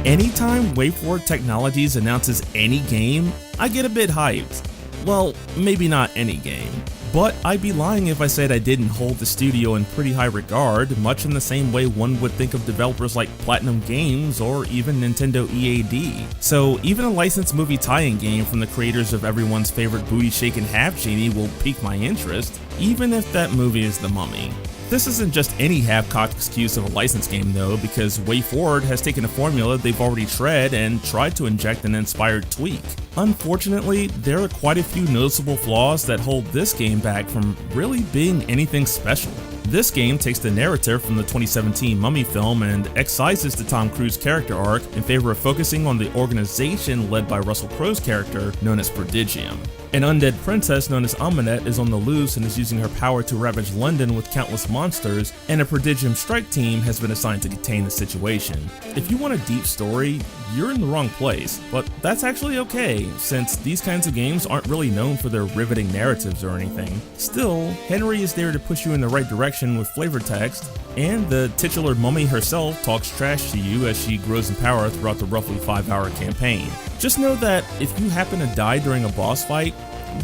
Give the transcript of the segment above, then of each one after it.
Anytime WayForward Technologies announces any game, I get a bit hyped. Well, maybe not any game. But I'd be lying if I said I didn't hold the studio in pretty high regard, much in the same way one would think of developers like Platinum Games or even Nintendo EAD. So even a licensed movie tie-in game from the creators of everyone's favorite booty shaking half genie will pique my interest, even if that movie is The Mummy. This isn't just any half-cocked excuse of a licensed game though, because WayForward has taken a formula they've already tread and tried to inject an inspired tweak. Unfortunately, there are quite a few noticeable flaws that hold this game back from really being anything special. This game takes the narrative from the 2017 Mummy film and excises the Tom Cruise character arc in favor of focusing on the organization led by Russell Crowe's character known as Prodigium. An undead princess known as Amunet is on the loose and is using her power to ravage London with countless monsters, and a Prodigium strike team has been assigned to contain the situation. If you want a deep story, you're in the wrong place, but that's actually okay, since these kinds of games aren't really known for their riveting narratives or anything. Still, Henry is there to push you in the right direction with flavor text, and the titular mummy herself talks trash to you as she grows in power throughout the roughly 5-hour campaign. Just know that if you happen to die during a boss fight,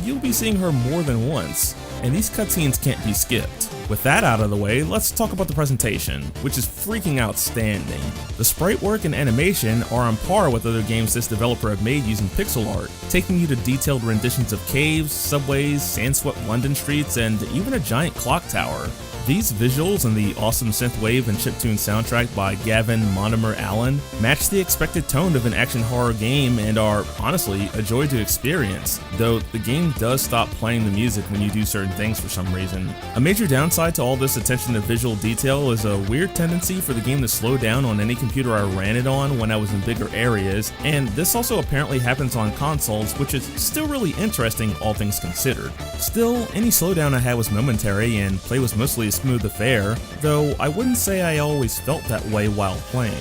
you'll be seeing her more than once, and these cutscenes can't be skipped. With that out of the way, let's talk about the presentation, which is freaking outstanding. The sprite work and animation are on par with other games this developer have made using pixel art, taking you to detailed renditions of caves, subways, sand-swept London streets, and even a giant clock tower. These visuals and the awesome synthwave and chiptune soundtrack by Gavin Monomer Allen match the expected tone of an action horror game and are, honestly, a joy to experience, though the game does stop playing the music when you do certain things for some reason. A major downside to all this attention to visual detail is a weird tendency for the game to slow down on any computer I ran it on when I was in bigger areas, and this also apparently happens on consoles, which is still really interesting all things considered. Still, any slowdown I had was momentary and play was mostly a smooth affair, though I wouldn't say I always felt that way while playing.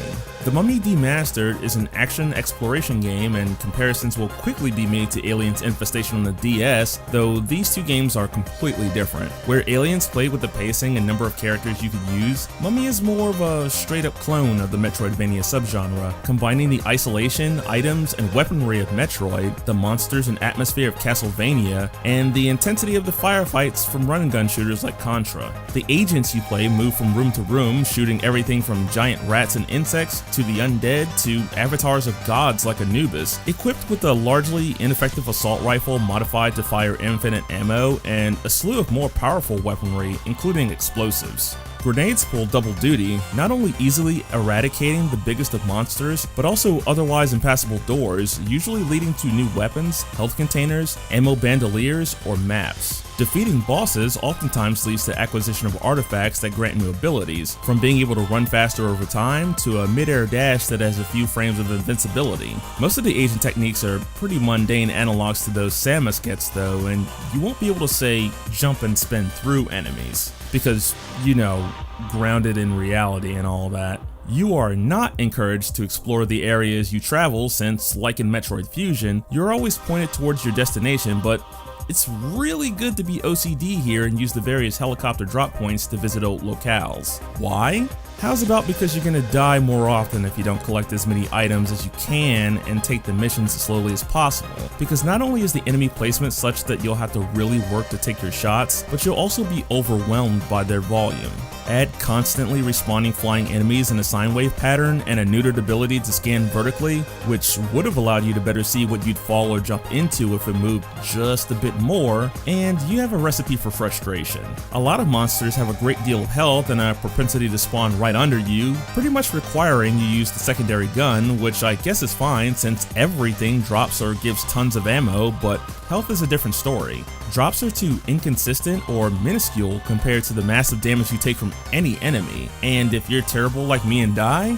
The Mummy Demastered is an action exploration game, and comparisons will quickly be made to Alien's Infestation on the DS, though these two games are completely different. Where Aliens played with the pacing and number of characters you could use, Mummy is more of a straight-up clone of the Metroidvania subgenre, combining the isolation, items, and weaponry of Metroid, the monsters and atmosphere of Castlevania, and the intensity of the firefights from run-and-gun shooters like Contra. The agents you play move from room to room, shooting everything from giant rats and insects to the undead to avatars of gods like Anubis, equipped with a largely ineffective assault rifle modified to fire infinite ammo and a slew of more powerful weaponry, including explosives. Grenades pull double duty, not only easily eradicating the biggest of monsters, but also otherwise impassable doors, usually leading to new weapons, health containers, ammo bandoliers, or maps. Defeating bosses oftentimes leads to acquisition of artifacts that grant new abilities, from being able to run faster over time to a mid-air dash that has a few frames of invincibility. Most of the agent techniques are pretty mundane analogs to those Samus gets though, and you won't be able to say jump and spin through enemies, because, you know, grounded in reality and all that. You are not encouraged to explore the areas you travel since, like in Metroid Fusion, you're always pointed towards your destination, but it's really good to be OCD here and use the various helicopter drop points to visit old locales. Why? How's about because you're gonna die more often if you don't collect as many items as you can and take the missions as slowly as possible, because not only is the enemy placement such that you'll have to really work to take your shots, but you'll also be overwhelmed by their volume. Add constantly respawning flying enemies in a sine wave pattern and a neutered ability to scan vertically, which would have allowed you to better see what you'd fall or jump into if it moved just a bit more, and you have a recipe for frustration. A lot of monsters have a great deal of health and a propensity to spawn right under you, pretty much requiring you use the secondary gun, which I guess is fine since everything drops or gives tons of ammo, but health is a different story. Drops are too inconsistent or minuscule compared to the massive damage you take from any enemy, and if you're terrible like me and die,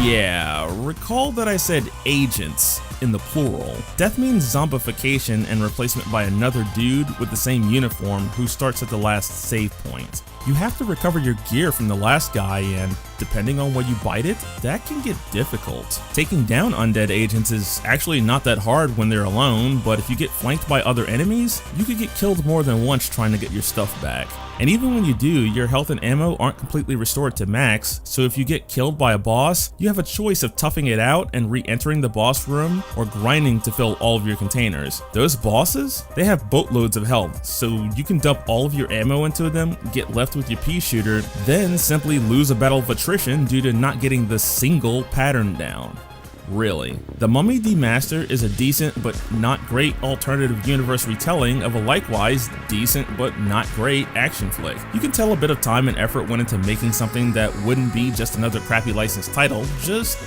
yeah, recall that I said agents in the plural. Death means zombification and replacement by another dude with the same uniform who starts at the last save point. You have to recover your gear from the last guy, and depending on where you bite it, that can get difficult. Taking down undead agents is actually not that hard when they're alone, but if you get flanked by other enemies, you could get killed more than once trying to get your stuff back. And even when you do, your health and ammo aren't completely restored to max, so if you get killed by a boss, you have a choice of toughing it out and re-entering the boss room or grinding to fill all of your containers. Those bosses, they have boatloads of health, so you can dump all of your ammo into them, get left with your pea shooter, then simply lose a battle of attrition due to not getting the single pattern down. Really. The Mummy Demastered is a decent but not great alternative universe retelling of a likewise decent but not great action flick. You can tell a bit of time and effort went into making something that wouldn't be just another crappy licensed title, just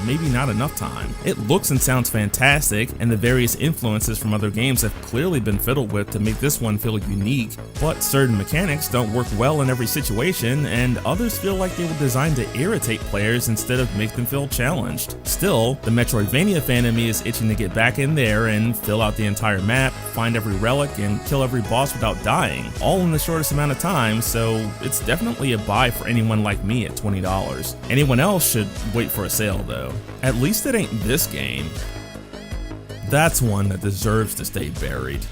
maybe not enough time. It looks and sounds fantastic, and the various influences from other games have clearly been fiddled with to make this one feel unique, but certain mechanics don't work well in every situation, and others feel like they were designed to irritate players instead of make them feel challenged. Still, the Metroidvania fan of me is itching to get back in there and fill out the entire map, find every relic, and kill every boss without dying, all in the shortest amount of time, so it's definitely a buy for anyone like me at $20. Anyone else should wait for a sale though. At least it ain't this game. That's one that deserves to stay buried.